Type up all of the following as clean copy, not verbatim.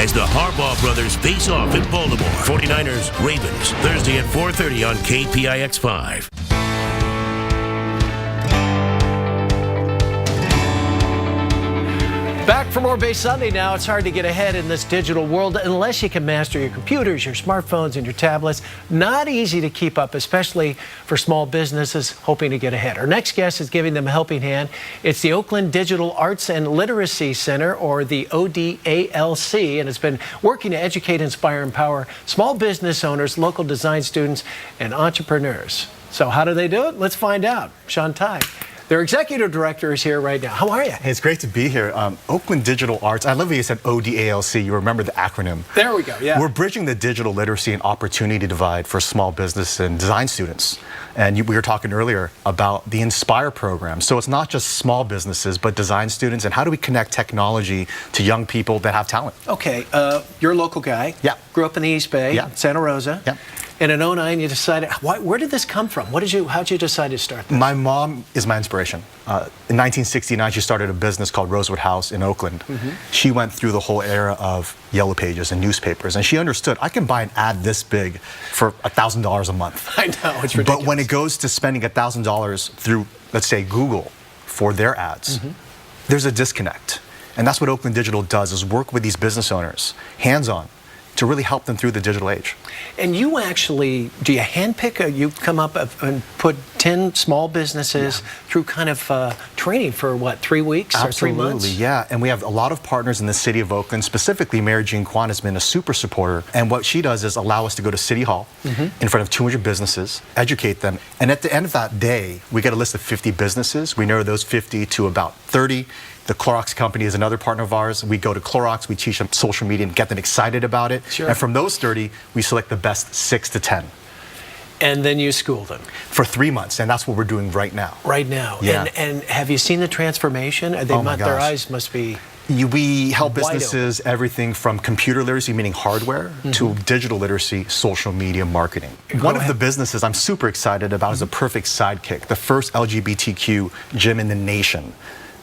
as the Harbaugh brothers face off in Baltimore. 49ers, Ravens, Thursday at 4:30 on KPIX5. Back for more Bay Sunday now. It's hard to get ahead in this digital world unless you can master your computers, your smartphones, and your tablets. Not easy to keep up, especially for small businesses hoping to get ahead. Our next guest is giving them a helping hand. It's the Oakland Digital Arts and Literacy Center, or the ODALC, and it's been working to educate, inspire, empower small business owners, local design students, and entrepreneurs. So how do they do it? Let's find out. Shaun Tai, their executive director, is here right now. How are you? Hey, it's great to be here. Oakland Digital Arts, I love how you said ODALC. You remember the acronym. There we go, yeah. We're bridging the digital literacy and opportunity divide for small business and design students. And we were talking earlier about the Inspire program. So it's not just small businesses, but design students. And how do we connect technology to young people that have talent? Okay, you're a local guy. Yeah. Grew up in the East Bay, Yeah. Santa Rosa. Yeah. And in '09, you decided, where did this come from? How'd you decide to start this? My mom is my inspiration. In 1969, she started a business called Rosewood House in Oakland. She went through the whole era of yellow pages and newspapers, and she understood I can buy an ad this big for $1,000 a month. I know, it's ridiculous. But when it goes to spending $1,000 through, let's say, Google for their ads, there's a disconnect. And that's what Oakland Digital does, is work with these business owners, hands-on, to really help them through the digital age. And you actually, do you handpick, you come up and put 10 small businesses through kind of training for what, 3 weeks or 3 months? Absolutely, yeah. And we have a lot of partners in the city of Oakland. Specifically, Mary Jean Kwan has been a super supporter. And what she does is allow us to go to City Hall in front of 200 businesses, educate them. And at the end of that day, we get a list of 50 businesses. We narrow those 50 to about 30. The Clorox company is another partner of ours. We go to Clorox, we teach them social media and get them excited about it. Sure. And from those 30, we select the best 6 to 10. And then you school them. For 3 months, and that's what we're doing right now. Right now. Yeah. And have you seen the transformation? Oh my Their gosh. eyes must be... We help wide businesses everything from computer literacy, meaning hardware, to digital literacy, social media marketing. One of the businesses I'm super excited about is a perfect sidekick, the first LGBTQ gym in the nation.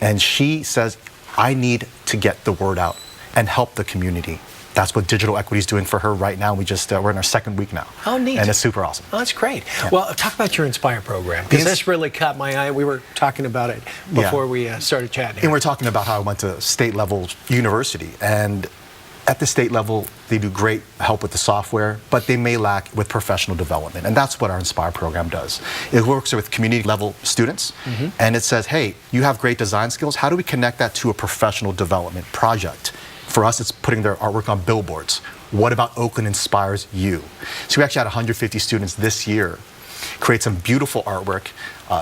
And she says, I need to get the word out and help the community. That's what Digital Equity is doing for her right now. We're in our 2nd week now. Oh, neat. And it's super awesome. Oh, that's great. Yeah. Well, talk about your Inspire program, because this really caught my eye. We were talking about it before we started chatting here. And we're talking about how I went to state level university. And at the state level, they do great help with the software, but they may lack with professional development. And that's what our Inspire program does. It works with community level students, and it says, hey, you have great design skills. How do we connect that to a professional development project? For us, it's putting their artwork on billboards. What about Oakland inspires you? So we actually had 150 students this year create some beautiful artwork.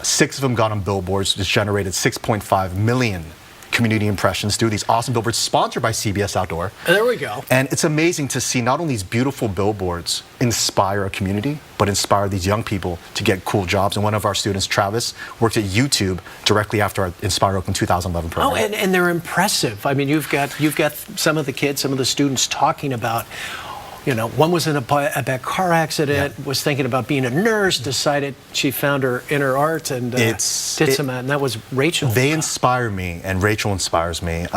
6 of them got on billboards, which generated 6.5 million community impressions through these awesome billboards sponsored by CBS Outdoor. There we go. And it's amazing to see not only these beautiful billboards inspire a community, but inspire these young people to get cool jobs. And one of our students, Travis, worked at YouTube directly after our Inspire Oakland 2011 program. Oh, and they're impressive. I mean, you've got some of the kids, some of the students talking about, you know, one was in a bad car accident, was thinking about being a nurse, decided she found her inner art and did some, and that was Rachel. They inspire me, and Rachel inspires me.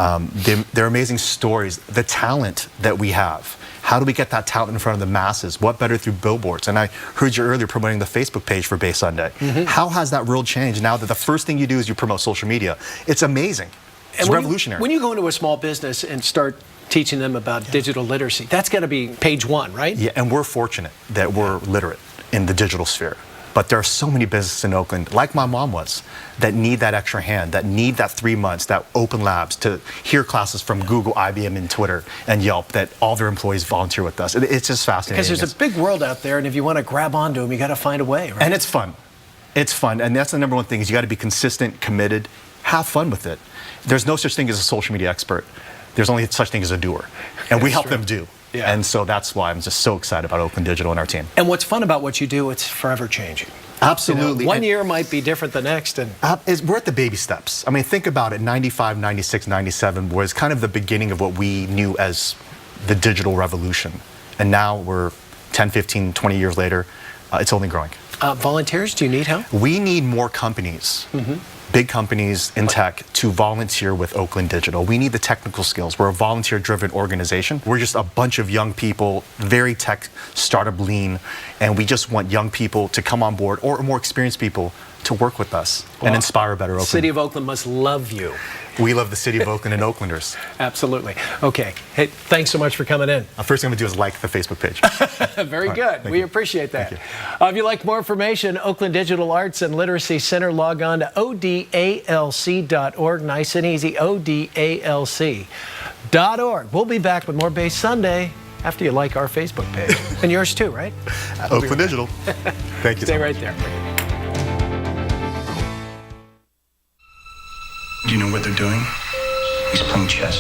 They're amazing stories. The talent that we have. How do we get that talent in front of the masses? What better through billboards? And I heard you earlier promoting the Facebook page for Bay Sunday. How has that world changed now that the first thing you do is you promote social media? It's amazing. It's revolutionary. When you go into a small business and start teaching them about digital literacy, that's got to be page 1, right? Yeah, and we're fortunate that we're literate in the digital sphere. But there are so many businesses in Oakland, like my mom was, that need that extra hand, that need that 3 months, that open labs, to hear classes from Google, IBM, and Twitter, and Yelp, that all their employees volunteer with us. It's just fascinating. Because there's a big world out there, and if you want to grab onto them, you got to find a way, right? And it's fun. It's fun, and that's the number one thing, is you got to be consistent, committed, have fun with it. There's no such thing as a social media expert. There's only such thing as a doer, and we help them do. Yeah. And so that's why I'm just so excited about Oakland Digital and our team. And what's fun about what you do, it's forever changing. Absolutely. You know, one year might be different the next. And we're at the baby steps. I mean, think about it. 95, 96, 97 was kind of the beginning of what we knew as the digital revolution. And now we're 10, 15, 20 years later, it's only growing. Volunteers, do you need help? We need more companies big companies in tech to volunteer with Oakland Digital. We need the technical skills. We're a volunteer-driven organization. We're just a bunch of young people, very tech startup lean, and we just want young people to come on board, or more experienced people to work with us and inspire a better Oakland. The City of Oakland must love you. We love the City of Oakland and Oaklanders. Absolutely. Okay. Hey, thanks so much for coming in. First thing I'm going to do is like the Facebook page. Very good. We appreciate that. Thank If you'd like more information, Oakland Digital Arts and Literacy Center, log on to odalc.org. Nice and easy, odalc.org. We'll be back with more Base Sunday after you like our Facebook page. And yours too, right? Oakland Digital. Thank you. Stay right there. Do you know what they're doing? He's playing chess.